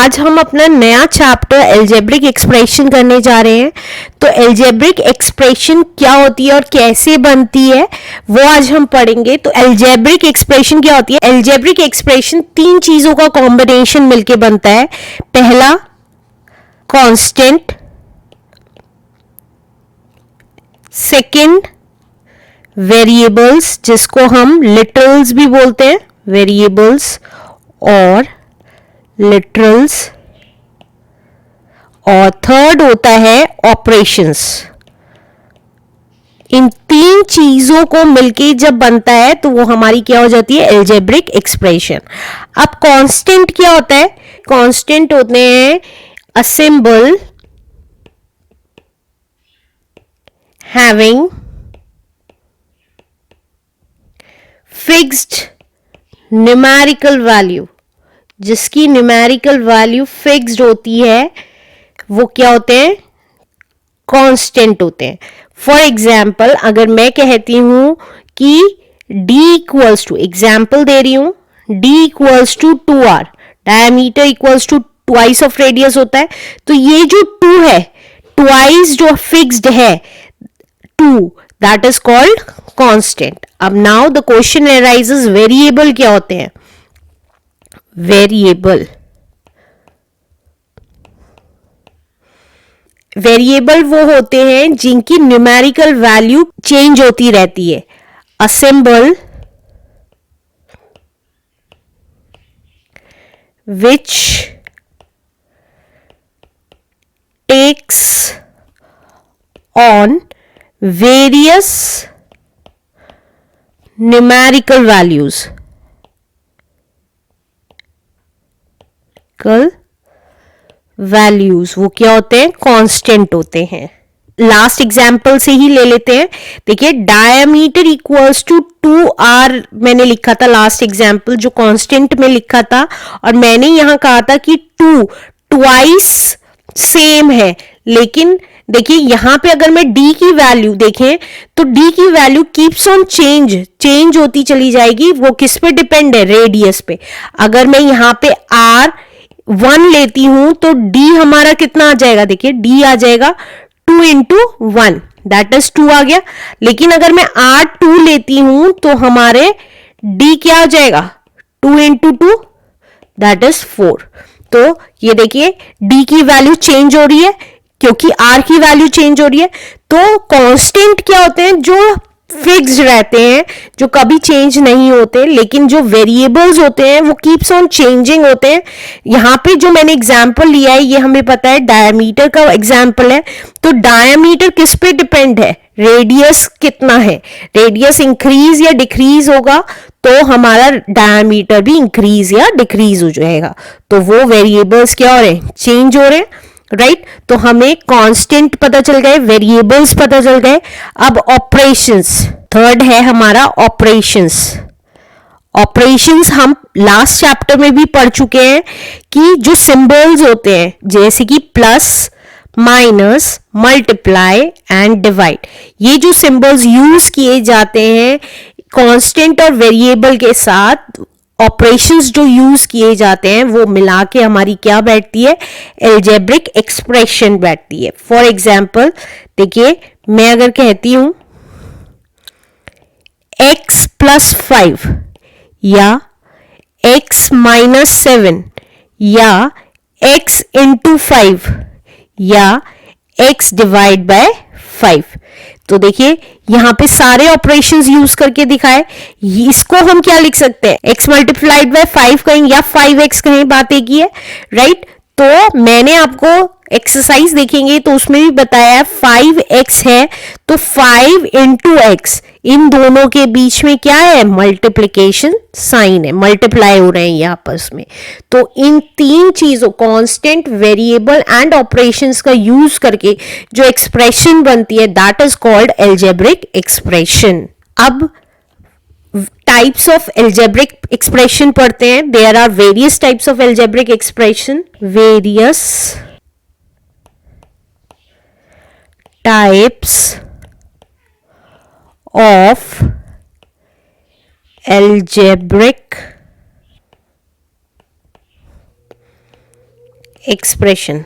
आज हम अपना नया चैप्टर एल्जेब्रिक एक्सप्रेशन करने जा रहे हैं। तो एल्जेब्रिक एक्सप्रेशन क्या होती है और कैसे बनती है वो आज हम पढ़ेंगे। तो एल्जेब्रिक एक्सप्रेशन क्या होती है? एल्जेब्रिक एक्सप्रेशन तीन चीजों का कॉम्बिनेशन मिलके बनता है। पहला कांस्टेंट, सेकंड वेरिएबल्स जिसको हम लिटरल्स भी बोलते हैं, वेरिएबल्स और लिटरल्स, और थर्ड होता है ऑपरेशंस। इन तीन चीजों को मिलके जब बनता है तो वो हमारी क्या हो जाती है? Algebraic expression. अब कांस्टेंट क्या होता है? कांस्टेंट होते हैं a symbol having fixed numerical value, जिसकी न्यूमेरिकल वैल्यू फिक्स्ड होती है वो क्या होते हैं? कांस्टेंट होते हैं। फॉर एग्जाम्पल अगर मैं कहती हूं कि d इक्वल्स टू, एग्जाम्पल दे रही हूं, d equals to 2r, diameter equals to twice of radius होता है। तो ये जो 2 है, ट्वाइस जो फिक्स्ड है 2, दैट इज कॉल्ड कांस्टेंट। अब now the question arises, variable क्या होते हैं? वेरिएबल, वेरिएबल वो होते हैं जिनकी न्यूमेरिकल वैल्यू चेंज होती रहती है। A symbol which takes on various numerical values, values वो क्या होते हैं? कांस्टेंट होते हैं। लास्ट एग्जाम्पल से ही ले लेते हैं। देखिए डायमीटर इक्वल्स टू 2r मैंने लिखा था, लास्ट एग्जाम्पल जो कांस्टेंट में लिखा था, और मैंने यहां कहा था कि 2 ट्वाइस सेम है। लेकिन देखिए यहां पे अगर मैं d की वैल्यू देखें तो d की वैल्यू कीप्स ऑन चेंज होती चली जाएगी। वो किस पे डिपेंड है? रेडियस पे। अगर मैं यहां पे r 1 लेती हूं तो d हमारा कितना आ जाएगा? देखिए d आ जाएगा 2 इंटू 1, दैट इज 2 आ गया। लेकिन अगर मैं r2 लेती हूं तो हमारे d क्या आ जाएगा? 2 इंटू 2, दैट इज 4। तो ये देखिए d की वैल्यू चेंज हो रही है क्योंकि r की वैल्यू चेंज हो रही है। तो कांस्टेंट क्या होते हैं? जो फिक्स्ड रहते हैं, जो कभी चेंज नहीं होते। लेकिन जो वेरिएबल्स होते हैं वो कीप्स ऑन चेंजिंग होते हैं। यहां पे जो मैंने एग्जांपल लिया है ये हमें पता है डायमीटर का एग्जांपल है। तो डायमीटर किस पे डिपेंड है? रेडियस कितना है? रेडियस इंक्रीज या डिक्रीज होगा तो हमारा डायमीटर भी इंक्रीज या डिक्रीज हो जाएगा। तो वो वेरिएबल्स क्या हो रहे हैं? चेंज हो रहे हैं, राइट। तो हमें कांस्टेंट पता चल गए, वेरिएबल्स पता चल गए। अब ऑपरेशंस, थर्ड है हमारा ऑपरेशंस। ऑपरेशंस हम लास्ट चैप्टर में भी पढ़ चुके हैं कि जो सिंबल्स होते हैं जैसे कि plus, minus, multiply and divide, ये जो सिंबल्स यूज किए जाते हैं कांस्टेंट और वेरिएबल के साथ, ऑपरेशंस जो यूज किए जाते हैं वो मिला के हमारी क्या बैठती है? एल्जेब्रिक एक्सप्रेशन बैठती है। फॉर एग्जाम्पल देखिए मैं अगर कहती हूं x प्लस 5 या x माइनस 7 या x इंटू 5 या x डिवाइड बाय 5, तो देखिए यहां पे सारे ऑपरेशंस यूज करके दिखाए। इसको हम क्या लिख सकते हैं? x मल्टीप्लाइड बाय 5 कहें या 5x कहें, बात एक ही है, राइट। तो मैंने आपको एक्सरसाइज देखेंगे तो उसमें भी बताया 5x है तो 5 इंटू एक्स, इन दोनों के बीच में क्या है? मल्टीप्लीकेशन साइन है, मल्टीप्लाई हो रहे हैं ये आपस में। तो इन तीन चीजों कांस्टेंट, वेरिएबल एंड ऑपरेशंस का यूज करके जो एक्सप्रेशन बनती है that is called algebraic expression. अब टाइप्स ऑफ एल्जेब्रिक एक्सप्रेशन पढ़ते हैं। There are various types of algebraic expression, various types of algebraic expression.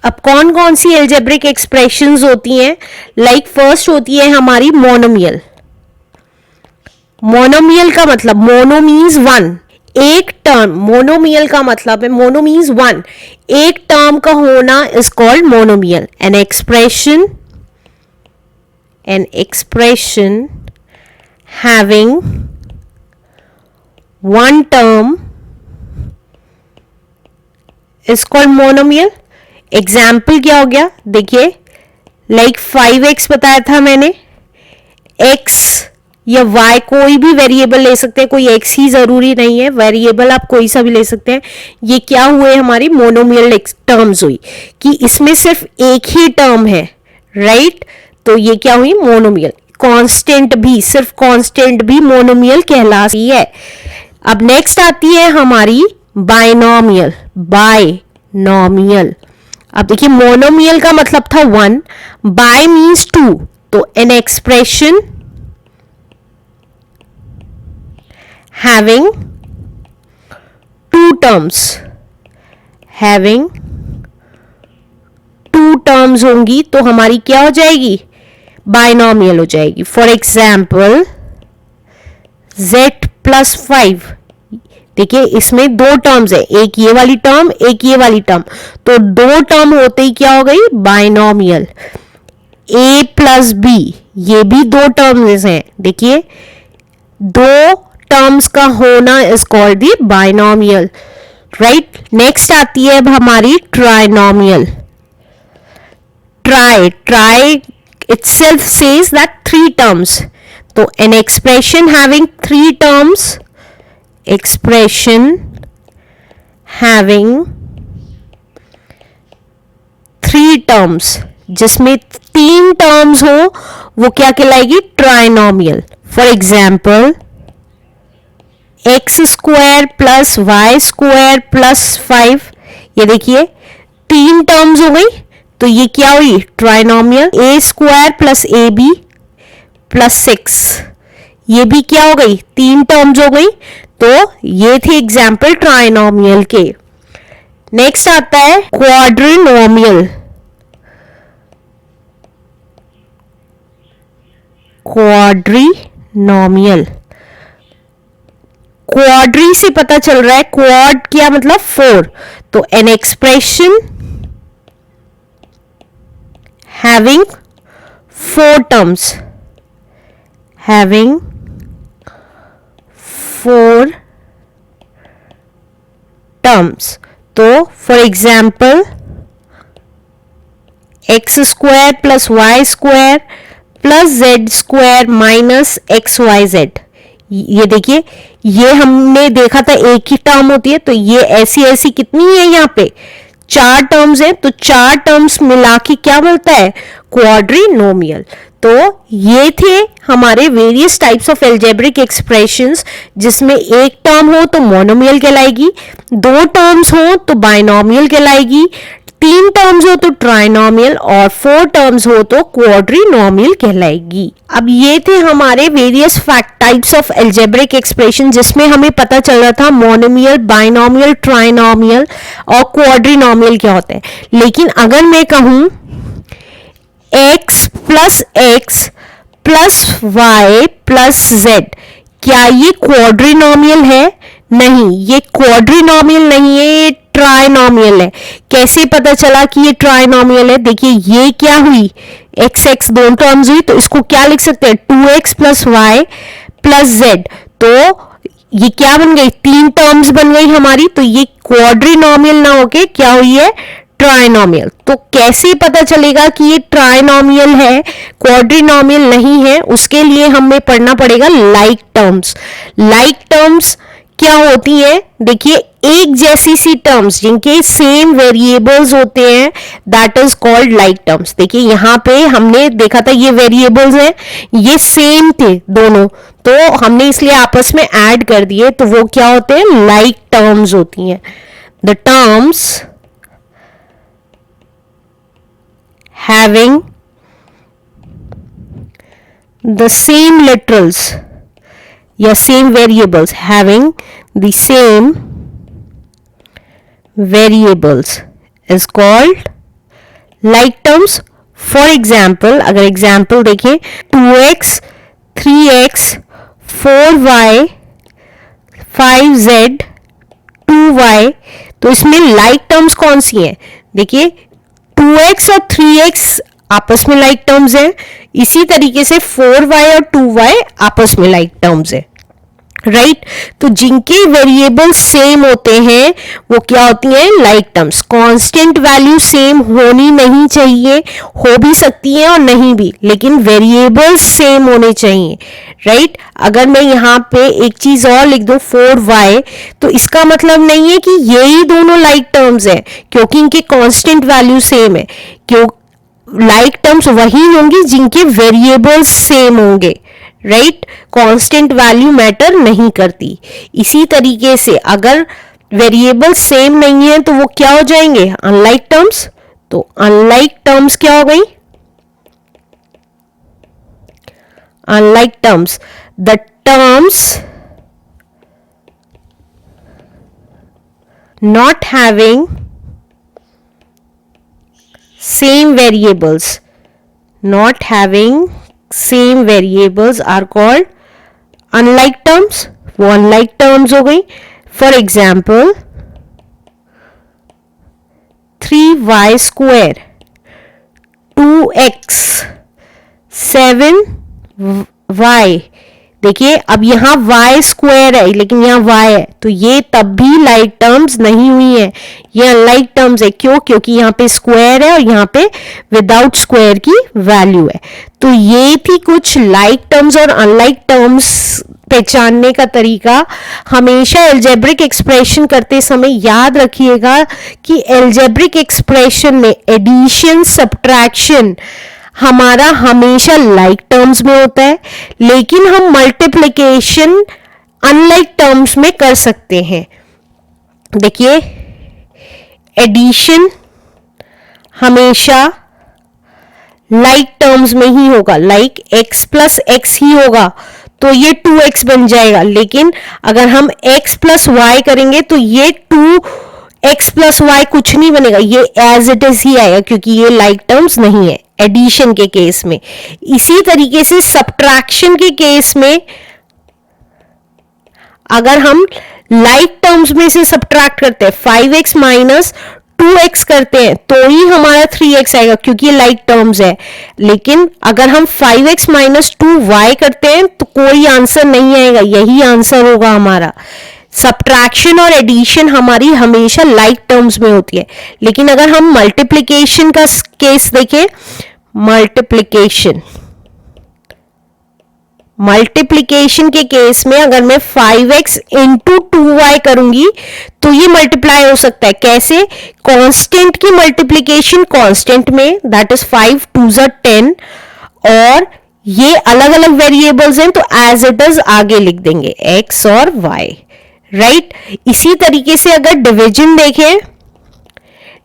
अब कौन कौन सी एल्जेब्रिक एक्सप्रेशंस होती हैं? लाइक फर्स्ट होती है हमारी मोनोमियल। मोनोमियल का मतलब, मोनो मीन्स वन, एक टर्म, मोनोमियल का मतलब है, मोनो मीन्स वन, एक टर्म का होना is called monomial. N expression having one term is called monomial. Example क्या हो गया? देखिए, लाइक 5x बताया था मैंने, x या y कोई भी वेरिएबल ले सकते हैं, कोई x ही जरूरी नहीं है, वेरिएबल आप कोई सा भी ले सकते हैं। ये क्या हुए? हमारी मोनोमियल टर्म्स हुई कि इसमें सिर्फ एक ही टर्म है, राइट? तो ये क्या हुई? मोनोमियल। कांस्टेंट भी, सिर्फ कांस्टेंट भी मोनोमियल कहलाती है। अब नेक्स्ट आती है हमारी बाइनोमियल। बाइनोमियल, अब देखिए मोनोमियल का मतलब था वन, बाय मीन्स टू, तो an expression having two terms, having two terms होंगी तो हमारी क्या हो जाएगी? बाइनोमियल हो जाएगी। फॉर एग्जाम्पल z प्लस 5, देखिए इसमें दो टर्म्स है, एक ये वाली टर्म, एक ये वाली टर्म, तो दो टर्म होते ही क्या हो गई? बाइनोमियल। a प्लस बी, ये भी दो टर्म्स हैं, देखिए दो टर्म्स का होना is called the binomial, right? Next आती है अब हमारी trinomial. Try itself says that three terms, तो an expression having three terms, expression having three terms, जिसमें तीन टर्म्स हो वो क्या कहलाएगी? Trinomial. For example x square plus y square plus 5, ये देखिए तीन टर्म्स हो गई, तो ये क्या हुई? Trinomial. A square plus A B plus 6, ये भी क्या हो गई? तीन टर्म्स हो गई, तो ये थे एग्जाम्पल ट्राइनोमियल के। नेक्स्ट आता है क्वाड्रिनोमियल। क्वाड्रिनोमियल, क्वाड्री से पता चल रहा है, क्वाड क्या मतलब? 4, तो an expression having four terms, having four terms, तो for example x square plus y square plus z square minus xyz, ये देखिए ये हमने देखा था एक ही टर्म होती है, तो ये ऐसी कितनी है? यहाँ पे चार टर्म्स हैं, तो चार टर्म्स मिला के क्या मिलता है? क्वाड्रिनोमियल। तो ये थे हमारे various types of algebraic expressions, जिसमें एक टर्म हो तो मोनोमियल कहलाएगी, दो टर्म्स हो तो बाइनोमियल कहलाएगी, तीन टर्म्स हो तो ट्राइनोमियल और फोर टर्म्स हो तो क्वाड्रिनोमियल कहलाएगी। अब ये थे हमारे various types of algebraic expression, जिसमें हमें पता चल रहा था मोनोमियल, बाइनोमियल, ट्राइनोमियल और क्वाड्रिनोमियल क्या होता है। लेकिन अगर मैं कहूं x plus y plus z, क्या ये क्वाड्रिनोमियल है? नहीं, ये क्वाड्रिनोमियल नहीं है, ये ट्राइनोमियल है। कैसे पता चला कि ये ट्राइनोमियल है? देखिए ये क्या हुई? x दोनों टर्म्स हुई, तो इसको क्या लिख सकते हैं? 2x plus Y plus z, तो ये क्या बन गई? तीन टर्म्स बन गई हमारी, तो ये क्वाड्रिनोमियल ना होके क्या हुई है? ट्राइनोमियल। तो कैसे पता चलेगा कि ये ट्राइनोमियल है, क्वाड्रिनोमियल नहीं है? उसके लिए हमें पढ़ना पड़ेगा लाइक टर्म्स। लाइक टर्म्स क्या होती है? देखिए एक जैसी सी टर्म्स जिनके सेम वेरिएबल्स होते हैं, that is called like terms. देखिए यहाँ पे हमने देखा था ये वेरिएबल्स हैं, ये सेम थे दोनों, तो हमने इसलिए आपस में ऐड कर दिए, तो वो क्या होते हैं? लाइक टर्म्स होती हैं। The terms having the same literals या same variables, having the same variables is called like terms. For example, अगर एग्जाम्पल देखें 2x 3x 4y 5z 2y, तो इसमें लाइक टर्म्स कौन सी हैं? देखिए 2x और 3x आपस में लाइक टर्म्स हैं, इसी तरीके से 4y और 2y आपस में लाइक टर्म्स हैं, राइट? तो जिनके वेरिएबल सेम होते हैं वो क्या होती हैं? Like terms. Constant value same होनी नहीं चाहिए, हो भी सकती है और नहीं भी, लेकिन वेरिएबल सेम होने चाहिए, राइट? अगर मैं यहाँ पे एक चीज और लिख दूं 4y, तो इसका मतलब नहीं है कि यही दोनों लाइक टर्म्स हैं, क्योंकि इनके कांस्टेंट वैल्यू सेम है। क्यों? लाइक टर्म्स वही होंगी जिनके वेरिएबल्स सेम होंगे, राइट? कांस्टेंट वैल्यू मैटर नहीं करती। इसी तरीके से अगर वेरिएबल सेम नहीं है तो वो क्या हो जाएंगे? Unlike terms. तो अनलाइक टर्म्स क्या हो गई? Unlike terms, the terms not having same variables, not having same variables are called unlike terms. वो unlike terms हो गई। For example 3y square 2x 7y, देखिए अब यहाँ y स्क्वायर है लेकिन यहाँ y है, तो ये तब भी लाइक टर्म्स नहीं हुई है, ये अनलाइक टर्म्स है। क्यों? क्योंकि यहाँ पे स्क्वायर है और यहाँ पे विदाउट स्क्वायर की वैल्यू है। तो ये थी कुछ लाइक टर्म्स और अनलाइक टर्म्स पहचानने का तरीका। हमेशा एल्जेब्रिक एक्सप्रेशन करते समय याद रखिएगा कि एल्जेब्रिक एक्सप्रेशन में एडिशन सब्ट्रैक्शन हमारा हमेशा लाइक टर्म्स में होता है, लेकिन हम मल्टीप्लिकेशन अनलाइक टर्म्स में कर सकते हैं। देखिए एडिशन हमेशा लाइक टर्म्स में ही होगा, लाइक x प्लस एक्स ही होगा, तो ये 2x बन जाएगा। लेकिन अगर हम x प्लस वाई करेंगे तो ये 2x प्लस वाई कुछ नहीं बनेगा, ये एज इट इज ही आएगा, क्योंकि ये लाइक टर्म्स नहीं है एडिशन के केस में। इसी तरीके से सब्ट्रैक्शन के केस में अगर हम लाइक टर्म्स में से सब्ट्रैक्ट करते हैं 5x माइनस 2x करते हैं तो ही हमारा 3x आएगा, क्योंकि ये लाइक टर्म्स है। लेकिन अगर हम 5x माइनस 2y करते हैं तो कोई आंसर नहीं आएगा, यही आंसर होगा हमारा। सब्ट्रैक्शन और एडिशन हमारी हमेशा लाइक टर्म्स में होती है। लेकिन अगर हम मल्टीप्लिकेशन का केस देखें, मल्टीप्लिकेशन के केस में अगर मैं 5x इंटू 2y करूंगी तो ये मल्टीप्लाई हो सकता है। कैसे? कांस्टेंट की मल्टीप्लिकेशन कांस्टेंट में, दैट इज 5 2 10, और ये अलग अलग वेरिएबल्स हैं तो एज इट इज आगे लिख देंगे x और y, राइट? इसी तरीके से अगर डिवीजन देखें,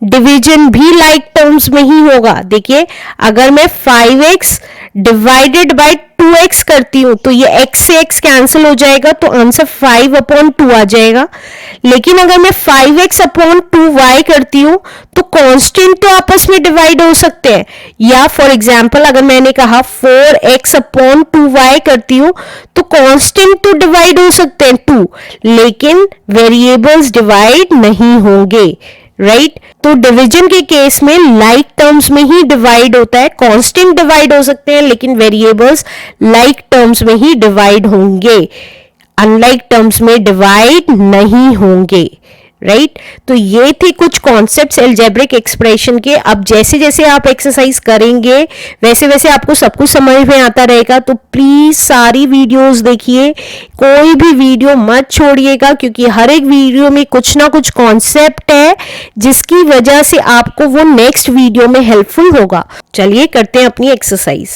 डिवीजन भी लाइक टर्म्स में ही होगा। देखिए अगर मैं 5x डिवाइडेड बाय 2x करती हूं तो ये x से x कैंसिल हो जाएगा, तो आंसर 5/2 आ जाएगा। लेकिन अगर मैं 5x/2y करती हूं तो कांस्टेंट तो आपस में डिवाइड हो सकते हैं। या फॉर एग्जांपल अगर मैंने कहा 4x/2y करती हूं तो कांस्टेंट तो डिवाइड हो सकते हैं 2, लेकिन वेरिएबल्स डिवाइड नहीं होंगे, राइट? तो डिवीजन के केस में लाइक टर्म्स में ही डिवाइड होता है, कांस्टेंट डिवाइड हो सकते हैं लेकिन वेरिएबल्स लाइक टर्म्स में ही डिवाइड होंगे, अनलाइक टर्म्स में डिवाइड नहीं होंगे, राइट? तो ये थे कुछ कॉन्सेप्ट्स एल्जेब्रिक एक्सप्रेशन के। अब जैसे जैसे आप एक्सरसाइज करेंगे वैसे वैसे आपको सब कुछ समझ में आता रहेगा। तो प्लीज सारी वीडियोस देखिए, कोई भी वीडियो मत छोड़िएगा, क्योंकि हर एक वीडियो में कुछ ना कुछ कॉन्सेप्ट है जिसकी वजह से आपको वो नेक्स्ट वीडियो में हेल्पफुल होगा। चलिए करते हैं अपनी एक्सरसाइज।